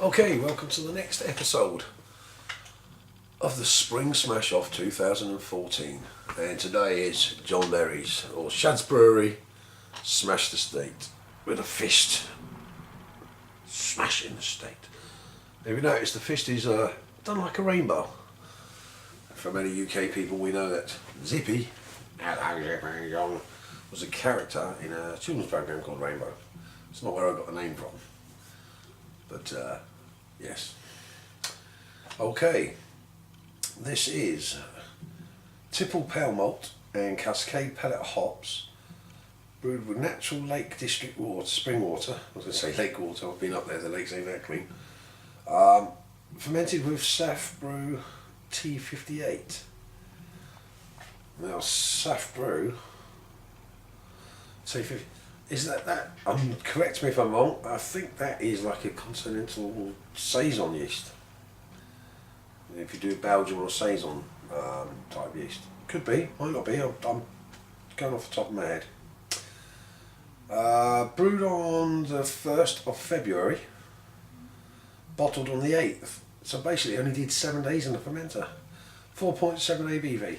Okay, welcome to the next episode of the Spring Smash Off 2014. And today is John Berry's, or Shad's Brewery, Smash the State with a fist. Smashing the state. Have you noticed the fist is done like a rainbow? For many UK people, we know that Zippy, was a character in a children's program called Rainbow. It's not where I got the name from. But yes. Okay, this is Tipple Pale Malt and Cascade pellet hops, brewed with natural Lake District water, spring water. I was going to say lake water. I've been up there. The lakes ain't that clean. Fermented with Saf Brew T58. Now Saf Brew T50. Is that? Correct me if I'm wrong. I think that is like a continental saison yeast. If you do Belgian or saison type yeast, could be, might not be. I'm going off the top of my head. Brewed on the 1st of February, bottled on the 8th. So basically, only did 7 days in the fermenter. 4.7 ABV.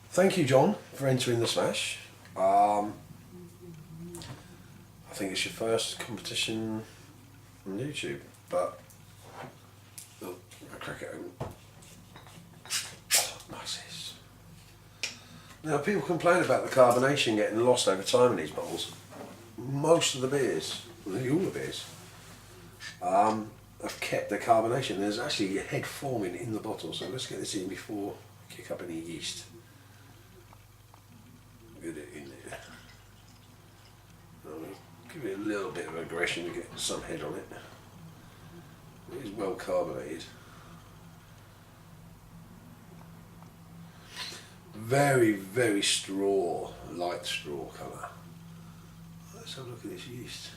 Thank you, John, for entering the smash. I think it's your first competition on YouTube, but I'll crack it open. Oh, nice. Now, people complain about the carbonation getting lost over time in these bottles. Most of the beers, nearly all the beers, have kept the carbonation. There's actually a head forming in the bottle, so let's get this in before I kick up any yeast. Get it in there. Give it a little bit of aggression to get some head on it. It is well carbonated. Very, very light straw colour. Let's have a look at this yeast.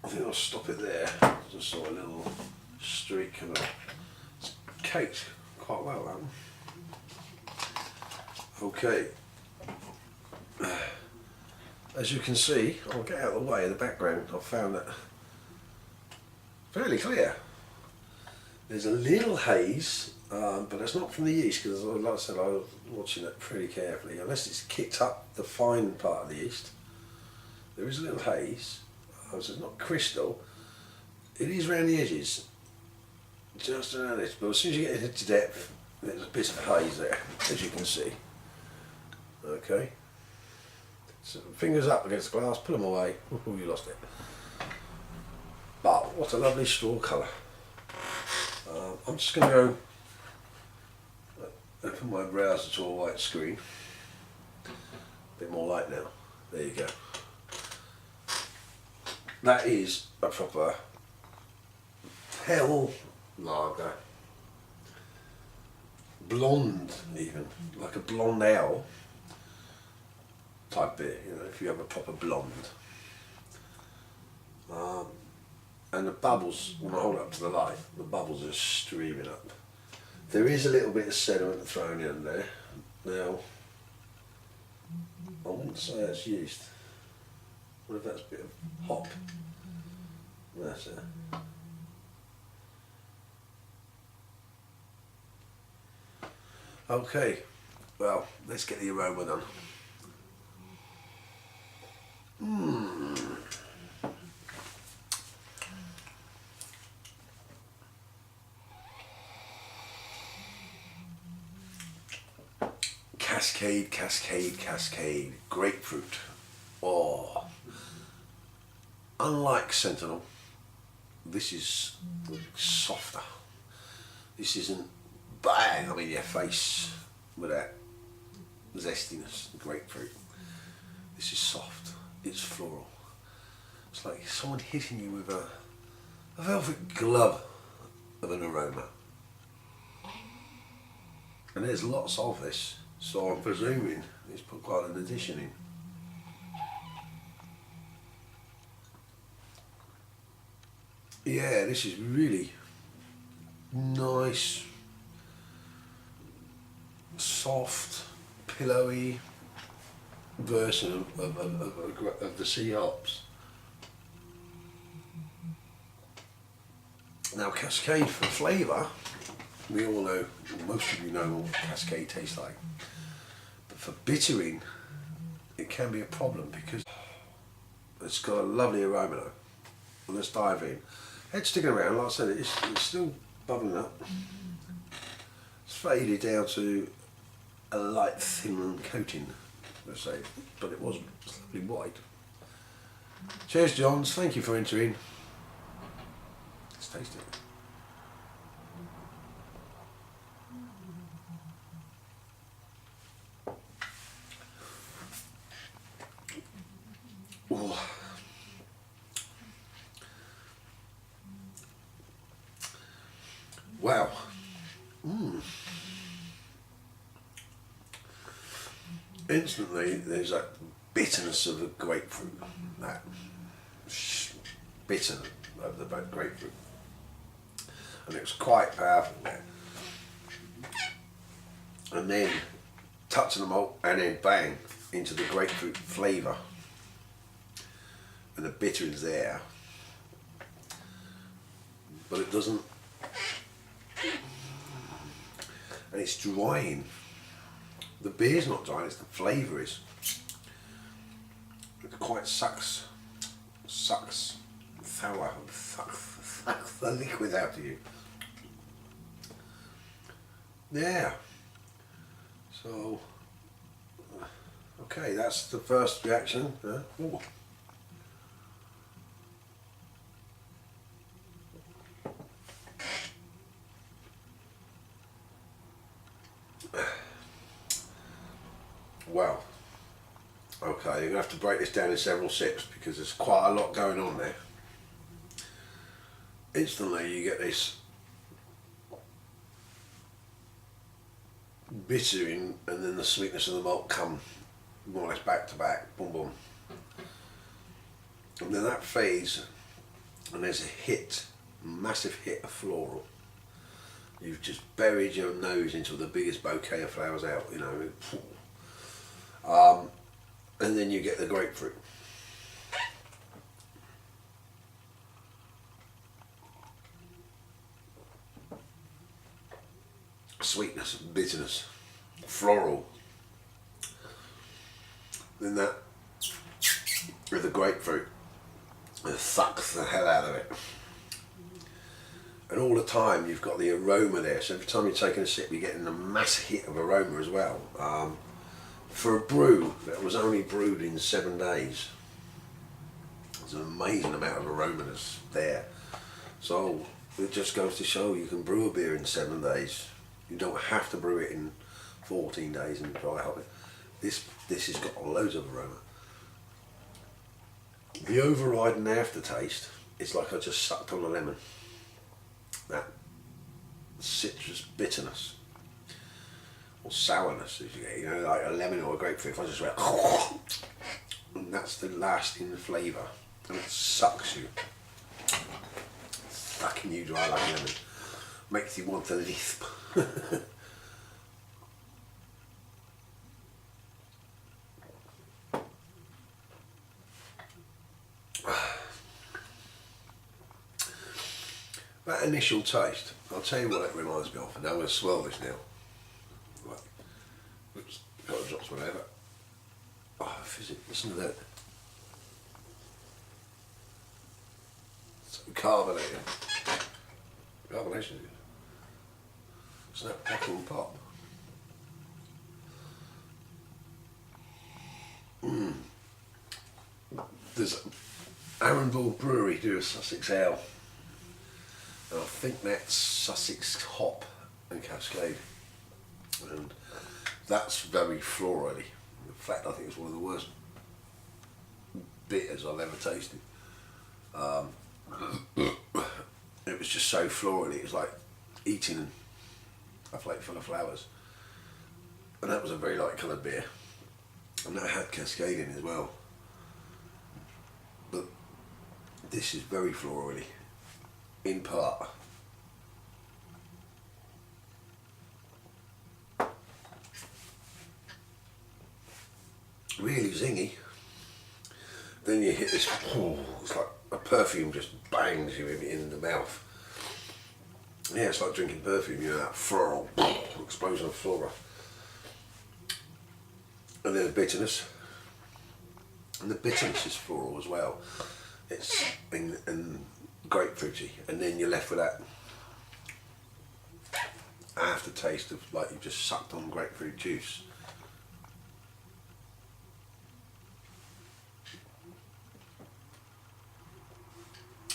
I think I'll stop it there. Just saw a little streak and it's caked quite well, that one. Okay. As you can see, I'll get out of the way in the background. I've found that fairly clear. There's a little haze, but it's not from the yeast because, like I said, I was watching it pretty carefully. Unless it's kicked up the fine part of the yeast, there is a little haze. So it's not crystal. It is around the edges, just around it. But as soon as you get into depth, there's a bit of haze there, as you can see. Okay. So fingers up against the glass, put them away. Oh, you lost it. But what a lovely straw colour. I'm just going to go open my browser to a white screen. A bit more light now. There you go. That is a proper pale lager. Blonde even, like a blonde ale type beer, you know, if you have a proper blonde. And the bubbles, when I hold it up to the light, the bubbles are streaming up. There is a little bit of sediment thrown in there. Now, I wouldn't say that's yeast. What if that's a bit of hop? That's it. Okay, well, let's get the aroma done. Cascade, Cascade, Cascade, grapefruit. Oh, unlike Sentinel, this is softer. This isn't bang, I mean your face with that zestiness, grapefruit. This is soft, it's floral. It's like someone hitting you with a velvet glove of an aroma. And there's lots of this, so I'm presuming it's put quite an addition in. Yeah, this is really nice, soft, pillowy version of the sea hops. Now Cascade for flavour, we all know, most of you know what Cascade tastes like. But for bittering, it can be a problem because it's got a lovely aroma though. Well, let's dive in. Head sticking around, like I said, it's still bubbling up. It's faded down to a light thin coating, let's say, but it was slightly white. Cheers, Johns, thank you for entering. Let's taste it. Oh. Wow. Instantly, there's that bitterness of the grapefruit, that bitter of the grapefruit, and it was quite powerful there. And then touching the malt, and then bang into the grapefruit flavour, and the bitter is there, but it doesn't. And it's drying. The beer's not drying, it's the flavour is. It quite sucks the liquid out of you. Yeah. So, okay, that's the first reaction. Ooh. Wow. Okay, you're going to have to break this down in several sips because there's quite a lot going on there. Instantly you get this bittering, and then the sweetness of the malt come more or less back to back, boom boom. And then that fades, and there's a hit, massive hit of floral. You've just buried your nose into the biggest bouquet of flowers out, you know. And then you get the grapefruit. Sweetness, bitterness, floral. Then that with the grapefruit, it sucks the hell out of it. And all the time you've got the aroma there, so every time you're taking a sip you're getting a mass hit of aroma as well. For a brew that was only brewed in 7 days, there's an amazing amount of aroma that's there. So it just goes to show you can brew a beer in 7 days. You don't have to brew it in 14 days and dry out. This has got loads of aroma. The overriding aftertaste is like I just sucked on a lemon. That citrus bitterness or sourness, if you get, you know, like a lemon or a grapefruit. If I just went, and that's the lasting flavour, and it sucks you, sucking you dry like a lemon, makes you want to lisp. That initial taste, I'll tell you what it reminds me of, and I'm going to swirl this now. Right. Oops, got to drop some over. Oh, fizzy, listen to that. So carbonated. Carbonation is good. Snap, crackle and pop. There's Arundel Brewery do a Sussex ale. And I think that's Sussex hop and Cascade, and that's very florally. In fact, I think it's one of the worst bitters I've ever tasted. It was just so florally, it was like eating a plate full of flowers. And that was a very light coloured beer. And that had Cascade in as well. But this is very florally. In part. Really zingy. Then you hit this, it's like a perfume just bangs you in the mouth. Yeah, it's like drinking perfume, you know, that floral explosion of flora. And then the bitterness. And the bitterness is floral as well. It's and grapefruity, and then you're left with that aftertaste of like you've just sucked on grapefruit juice.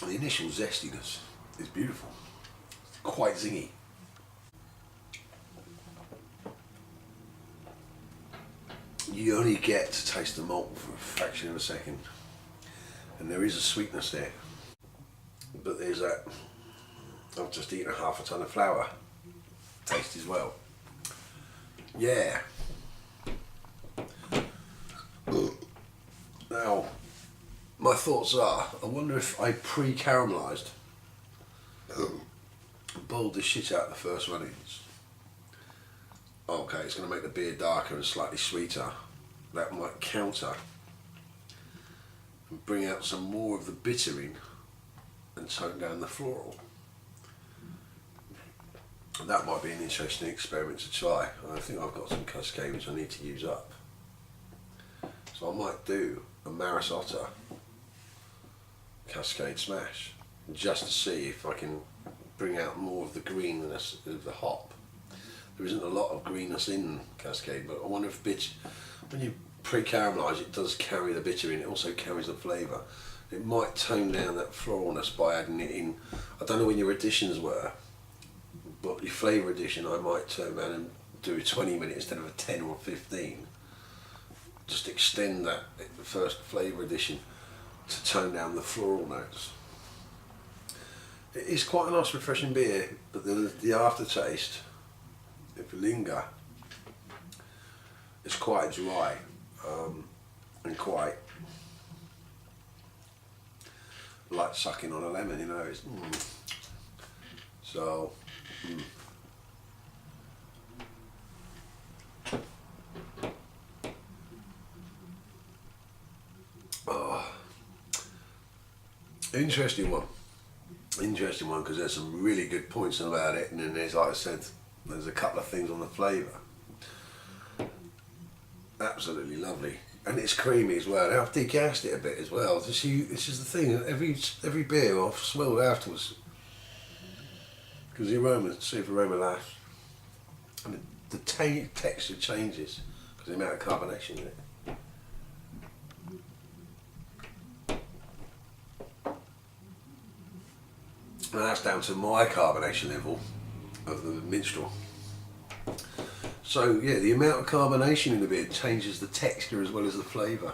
The initial zestiness is beautiful, quite zingy. You only get to taste the malt for a fraction of a second, and there is a sweetness there, but there's that, I've just eaten half a ton of flour taste as well. Yeah. Now, my thoughts are, I wonder if I pre-caramelised, boiled the shit out of the first runnings. Okay, it's going to make the beer darker and slightly sweeter. That might counter and bring out some more of the bittering and tone down the floral. And that might be an interesting experiment to try. I think I've got some Cascade which I need to use up. So I might do a Marisotta Cascade smash just to see if I can bring out more of the greenness of the hop. There isn't a lot of greenness in Cascade, but I wonder if when you pre-caramelise it does carry the bitter in, it also carries the flavour. It might tone down that floralness by adding it in. I don't know when your additions were, but your flavour addition I might turn around and do a 20 minute instead of a 10 or 15. Just extend that the first flavour addition to tone down the floral notes. It is quite a nice refreshing beer, but the aftertaste, if you linger, it's quite dry and quite like sucking on a lemon, you know. It's, So, interesting one. Interesting one because there's some really good points about it, and then there's, like I said, there's a couple of things on the flavour. Absolutely lovely, and it's creamy as well. I've degassed it a bit as well. This is the thing. Every beer I've swilled afterwards because the aroma, see if the aroma lasts, and the texture changes because the amount of carbonation in it. And that's down to my carbonation level of the minstrel. So yeah, the amount of carbonation in the beer changes the texture as well as the flavour.